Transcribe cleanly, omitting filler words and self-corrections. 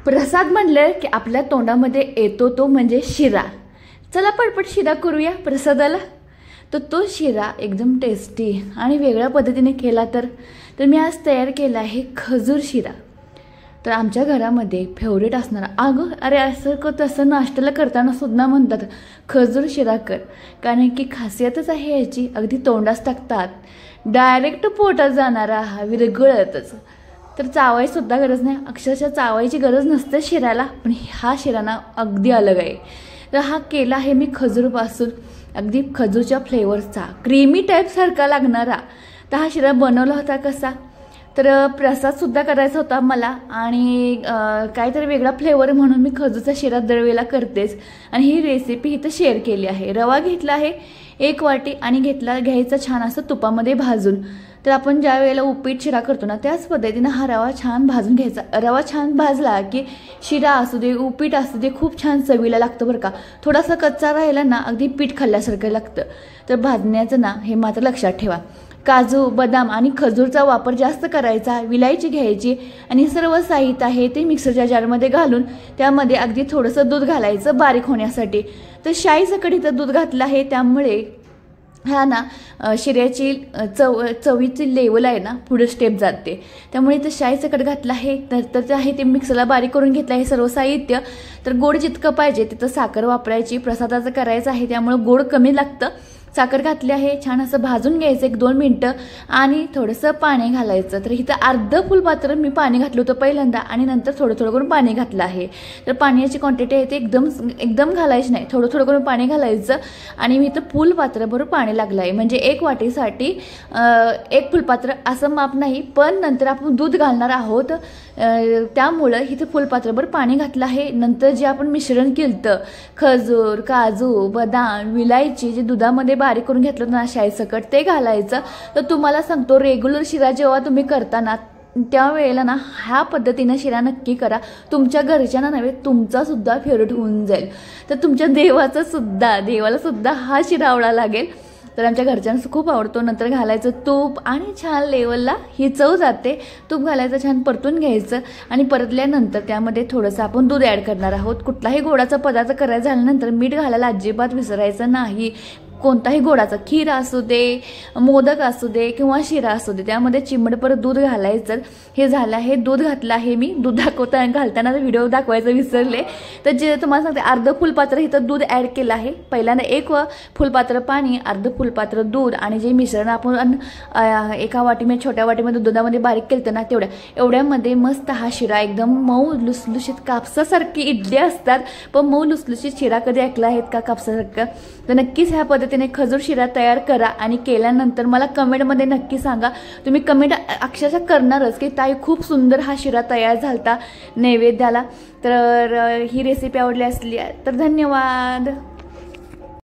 प्रसाद म्हणलं की आपल्या तोंडामध्ये येतो तो म्हणजे शिरा। चला पटपट शिरा करूया प्रसादाला। तर तो शिरा एकदम टेस्टी आणि वेगळ्या पद्धतीने केला तर मी आज तयार केला आहे खजूर शिरा। तर आमच्या घरामध्ये फेवरेट असणारा अरे असं तसं नाश्त्याला करताना सुद्धा म्हणतात खजूर शिरा कर, कारण की खासियतच आहे याची, अगदी तोंडास टाकतात डायरेक्ट पोटात जाणारा हा विरघळतच। तर चावायची सुद्धा गरज नाही, अक्षरशः चावायची गरज नसते शिऱ्याला, पण हा शिरा ना अगदी अलग आहे। तर हा केला आहे मी खजूरपासून, अगदी खजूरच्या फ्लेवरचा क्रीमी टाईप सारखा लागणारा। तर हा शिरा बनवला होता कसा, तर प्रसादसुद्धा करायचा होता मला आणि काहीतरी वेगळा फ्लेवर म्हणून मी खजूरचा शिरा दरवेळेला करतेच आणि ही रेसिपी इथं शेअर केली आहे। रवा घेतला आहे 1 वाटी आणि घ्यायचा छान असं तुपामध्ये भाजून। तर आपण ज्या वेळेला उपीट शिरा करतो ना त्याच पद्धतीने हा रवा छान भाजून घ्यायचा। रवा छान भाजला की शिरा असू दे उपीट असू दे खूप छान चवीला लागतं बरं का। थोडासा कच्चा राहिला ना अगदी पीठ खाल्ल्यासारखं लागतं। तर भाजण्याचं ना हे मात्र लक्षात ठेवा। काजू बदाम आणि खजूरचा वापर जास्त करायचा, विलायची घ्यायची आणि सर्व साहित्य आहे ते मिक्सरच्या जारमध्ये घालून त्यामध्ये अगदी थोडंसं दूध घालायचं बारीक होण्यासाठी। तर शाईसकट इथं दूध घातलं आहे, त्यामुळे हा ना शिऱ्याची चवीची लेवल आहे ना पुढे स्टेप जाते। त्यामुळे इथं शाईसकट घातलं आहे, तर ते आहे ते मिक्सरला बारीक करून घेतलं आहे सर्व साहित्य। तर गोड जितकं पाहिजे तिथं साखर वापरायची, प्रसादाचं करायचं आहे त्यामुळे गोड कमी लागतं। साखर घातली आहे, छान असं भाजून घ्यायचं 1-2 मिनिटं आणि थोडंसं पाणी घालायचं। तर इथं अर्ध फुलपात्र मी पाणी घातलं होतं पहिल्यांदा आणि नंतर थोडं थोडं करून पाणी घातलं आहे। तर पाण्याची क्वांटिटी आहे ते एकदम घालायची नाही, थोडं थोडं करून पाणी घालायचं आणि मी इथं फुलपात्रभर पाणी लागलं आहे, म्हणजे 1 वाटीसाठी 1 फुलपात्र असं माप नाही, पण नंतर आपण दूध घालणार आहोत त्यामुळं इथं फुलपात्रभर पाणी घातलं आहे। नंतर जे आपण मिश्रण केलं खजूर काजू बदाम विलायची जे दुधामध्ये बारीक करून घेतलं ना शाईसकट ते घालायचं। तर तुम्हाला सांगतो रेग्युलर शिरा जेव्हा तुम्ही करताना त्यावेळेला ना ह्या पद्धतीने शिरा नक्की करा, तुमच्या घरच्यांना नव्हे तुमचा सुद्धा फेवरेट होऊन जाईल। तर तुमच्या देवाला सुद्धा हा शिरा आवडायला लागेल। तर आमच्या घरच्यांना खूप आवडतो। नंतर घालायचं तूप आणि छान लेवलला ही चव जाते। तूप घालायचं, छान परतून घ्यायचं आणि परतल्यानंतर त्यामध्ये थोडंसं आपण दूध ॲड करणार आहोत। कुठलाही गोडाचा पदार्थ करायचा झाल्यानंतर मीठ घालायला अजिबात विसरायचं नाही। कोणताही गोडाचा खीर असू दे, मोदक असू दे किंवा शिरा असू दे त्यामध्ये चिमटभर दूध घालायचं। हे झालं आहे, दूध घातलं आहे मी, दूध घालताना व्हिडिओ दाखवायचं विसरले। तर जे तुम्हाला सांगते अर्ध फुलपात्र इथं दूध ॲड केलं आहे। पहिल्यांदा 1 फुलपात्र पाणी, अर्ध फुलपात्र दूध आणि जे मिश्रण आपण एका वाटीमध्ये छोट्या वाटीमध्ये दुधामध्ये बारीक केलं ना एवढ्यामध्ये मस्त हा शिरा एकदम मऊ लुसलुशीत कापसासारखी इडली असतात पण मऊ लुसलुशीत शिरा कधी ऐकला आहेत का कापसासारखं? तर नक्कीच ह्या पद्धतीने खजूर शिरा तयार करा आणि केल्यानंतर मला कमेंटमध्ये नक्की सांगा। तुम्ही कमेंट अक्षरशः करणारच की ताई खूप सुंदर हा शिरा तयार झालता नैवेद्याला। तर ही रेसिपी आवडली असली तर धन्यवाद।